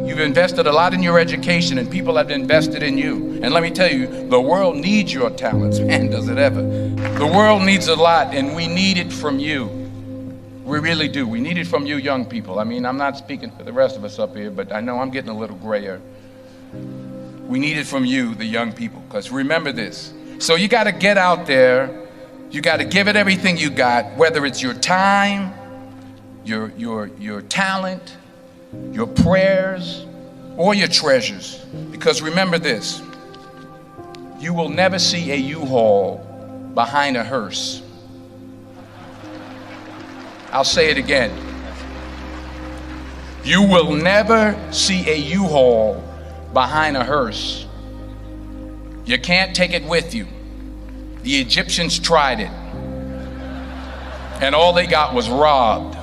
You've invested a lot in your education, and people have invested in you. And let me tell you, the world needs your talents. Man, does it ever. The world needs a lot, and we need it from you. We really do. We need it from you young people. I mean, I'm not speaking for the rest of us up here, but I know I'm getting a little grayer. We need it from you, the young people, because remember this. So you got to get out there. You got to give it everything you got, whether it's your time, your talent, your prayers, or your treasures. Because remember this, you will never see a U-Haul behind a hearse. I'll say it again. You will never see a U-Haul behind a hearse. You can't take it with you. The Egyptians tried it, and all they got was robbed.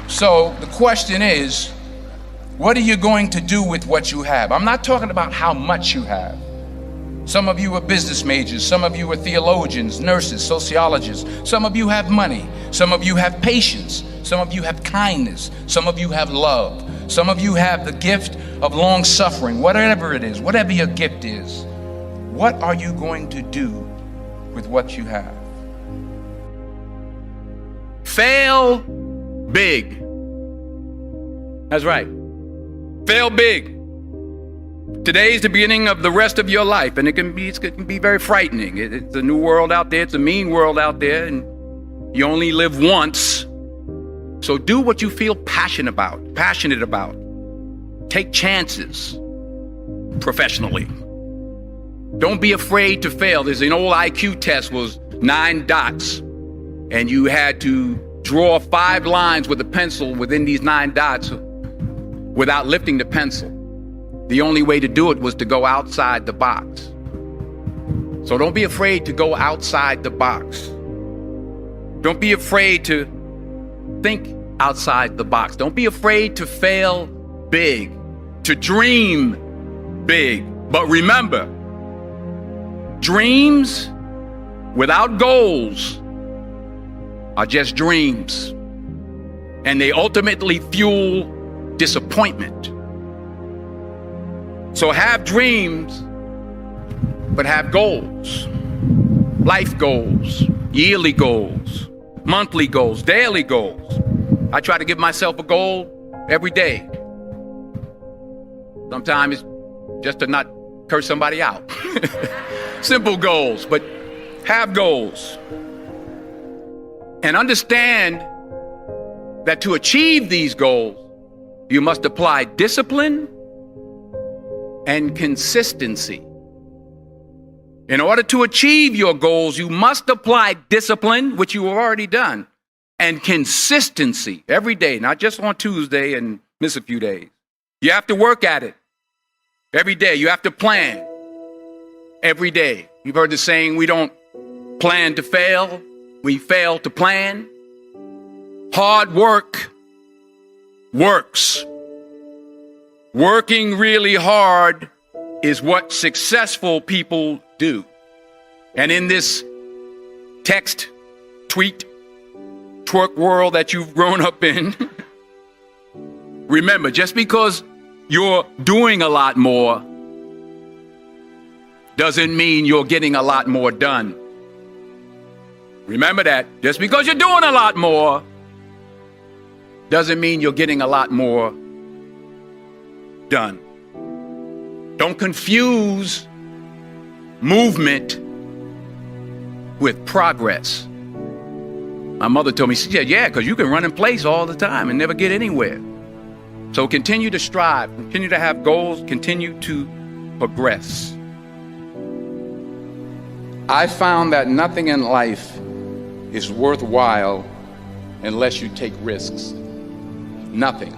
So the question is, what are you going to do with what you have? I'm not talking about how much you have. Some of you are business majors, some of you are theologians, nurses, sociologists. Some of you have money, some of you have patience, some of you have kindness, some of you have love, some of you have the gift of long suffering. Whatever it is, whatever your gift is, what are you going to do with what you have? Fail big. That's right. Fail big. Today's the beginning of the rest of your life, and it can be very frightening. It's a new world out there. It's a mean world out there, and you only live once. So do what you feel passionate about. Take chances professionally. Don't be afraid to fail. There's an old IQ test, was 9 dots, and you had to draw 5 lines with a pencil within these 9 dots without lifting the pencil. The only way to do it was to go outside the box. So don't be afraid to go outside the box. Don't be afraid to think outside the box. Don't be afraid to fail big, to dream big. But remember, dreams without goals are just dreams, and they ultimately fuel disappointment. So have dreams, but have goals. Life goals, yearly goals, monthly goals, daily goals. I try to give myself a goal every day. Sometimes it's just to not curse somebody out. Simple goals, but have goals. And understand that to achieve these goals, you must apply discipline and consistency. In order to achieve your goals, you must apply discipline, which you have already done, and consistency every day, not just on Tuesday and miss a few days. You have to work at it every day. You have to plan every day. You've heard the saying, we don't plan to fail, we fail to plan. Hard work works. Working really hard is what successful people do. And in this text, tweet, twerk world that you've grown up in, remember, just because you're doing a lot more doesn't mean you're getting a lot more done. Remember that. Just because you're doing a lot more doesn't mean you're getting a lot more done. Don't confuse movement with progress. My mother told me, she said, yeah, because you can run in place all the time and never get anywhere. So continue to strive, continue to have goals, continue to progress. I found that nothing in life is worthwhile unless you take risks. Nothing.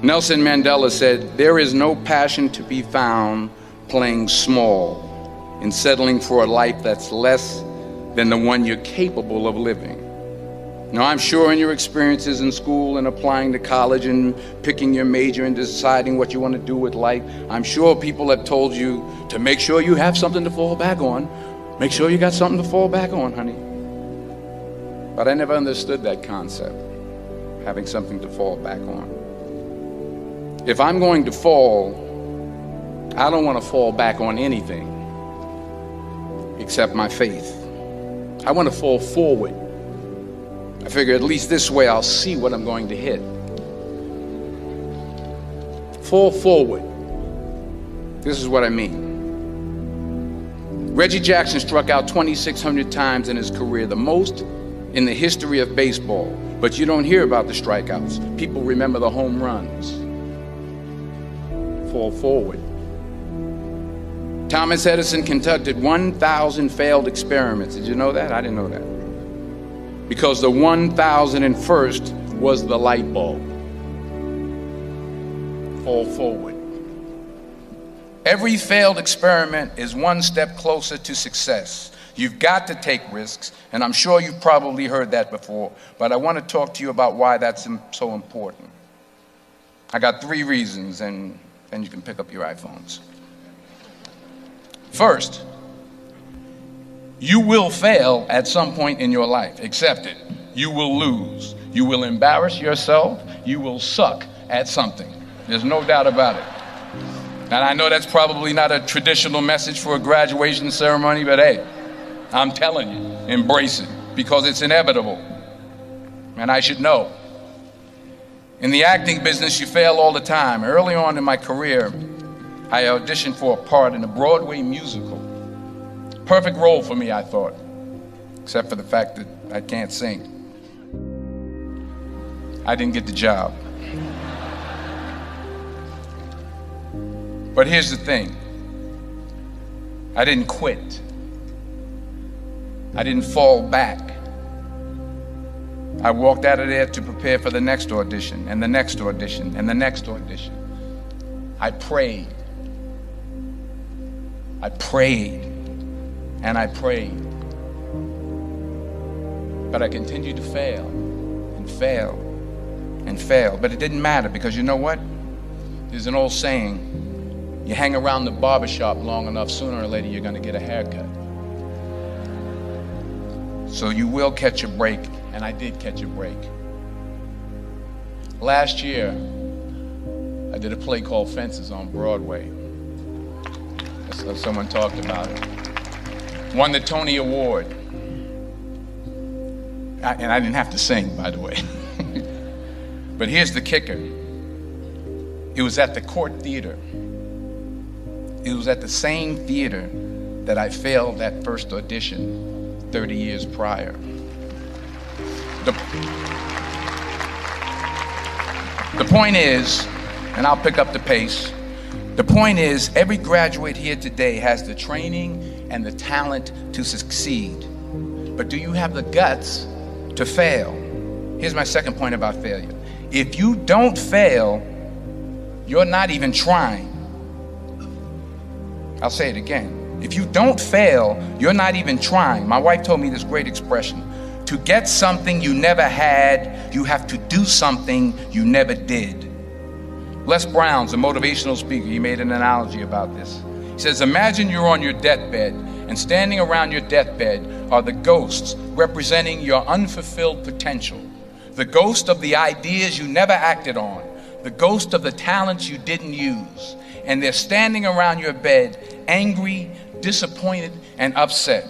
Nelson Mandela said, there is no passion to be found playing small and settling for a life that's less than the one you're capable of living. Now, I'm sure in your experiences in school and applying to college and picking your major and deciding what you want to do with life, I'm sure people have told you to make sure you have something to fall back on. Make sure you got something to fall back on, honey. But I never understood that concept. having something to fall back on. If I'm going to fall, I don't want to fall back on anything except my faith. I want to fall forward. I figure at least this way I'll see what I'm going to hit. Fall forward. This is what I mean. Reggie Jackson struck out 2,600 times in his career, the most in the history of baseball. But you don't hear about the strikeouts. People remember the home runs. Fall forward. Thomas Edison conducted 1,000 failed experiments. Did you know that? I didn't know that. Because the 1,001st was the light bulb. Fall forward. Every failed experiment is one step closer to success. You've got to take risks, and I'm sure you've probably heard that before, but I want to talk to you about why that's so important. I got 3 reasons, and then you can pick up your iPhones. First, you will fail at some point in your life. Accept it. You will lose. You will embarrass yourself. You will suck at something. There's no doubt about it. And I know that's probably not a traditional message for a graduation ceremony, but hey, I'm telling you, embrace it, because it's inevitable. And I should know. In the acting business, you fail all the time. Early on in my career, I auditioned for a part in a Broadway musical. Perfect role for me, I thought, except for the fact that I can't sing. I didn't get the job. But here's the thing. I didn't quit. I didn't fall back. I walked out of there to prepare for the next audition, and the next audition, and the next audition. I prayed. I prayed, and I prayed. But I continued to fail, and fail, and fail. But it didn't matter, because you know what? There's an old saying, you hang around the barbershop long enough, sooner or later you're going to get a haircut. So you will catch a break, and I did catch a break. Last year, I did a play called Fences on Broadway. Someone talked about it. Won the Tony Award. And I didn't have to sing, by the way. But here's the kicker. It was at the Court Theater. It was at the same theater that I failed that first audition 30 years prior. The point is, and I'll pick up the pace, the point is, every graduate here today has the training and the talent to succeed. But do you have the guts to fail? Here's my second point about failure. If you don't fail, you're not even trying. I'll say it again. If you don't fail, you're not even trying. My wife told me this great expression. To get something you never had, you have to do something you never did. Les Brown's a motivational speaker. He made an analogy about this. He says, imagine you're on your deathbed, and standing around your deathbed are the ghosts representing your unfulfilled potential. The ghost of the ideas you never acted on. The ghost of the talents you didn't use. And they're standing around your bed, angry, disappointed, and upset.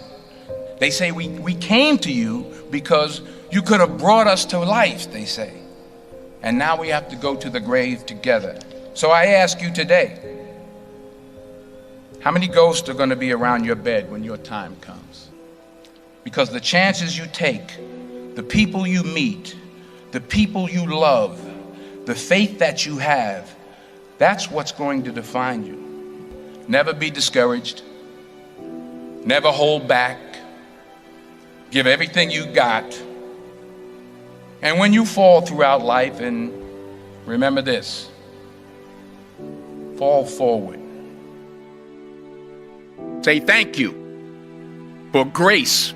They say, we came to you because you could have brought us to life, they say. And now we have to go to the grave together. So I ask you today, how many ghosts are going to be around your bed when your time comes? Because the chances you take, the people you meet, the people you love, the faith that you have, that's what's going to define you. Never be discouraged. Never hold back. Give everything you got. And when you fall throughout life, and remember this, fall forward. Say thank you for grace.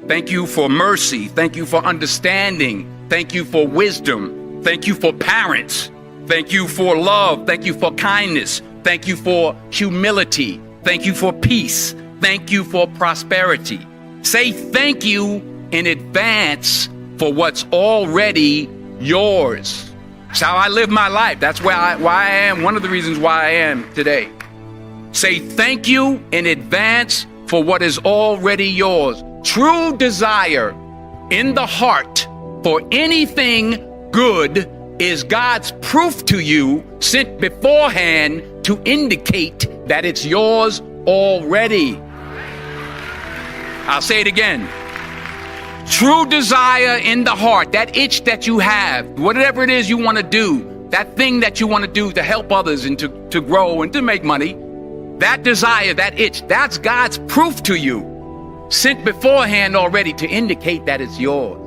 Thank you for mercy. Thank you for understanding. Thank you for wisdom. Thank you for parents. Thank you for love. Thank you for kindness. Thank you for humility. Thank you for peace. Thank you for prosperity. Say thank you in advance for what's already yours. It's how I live my life. That's why I am, one of the reasons why I am today. Say thank you in advance for what is already yours. True desire in the heart for anything good is God's proof to you, sent beforehand to indicate that it's yours already. I'll say it again. True desire in the heart, that itch that you have, whatever it is you want to do, that thing that you want to do to help others and to grow and to make money, that desire, that itch, that's God's proof to you, sent beforehand already to indicate that it's yours.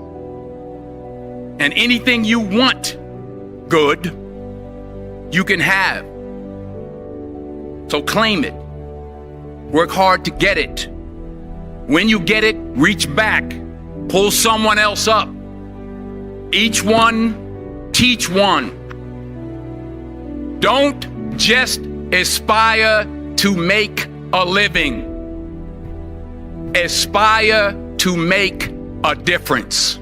And anything you want good, you can have. So claim it. Work hard to get it. When you get it, reach back. Pull someone else up. Each one, teach one. Don't just aspire to make a living. Aspire to make a difference.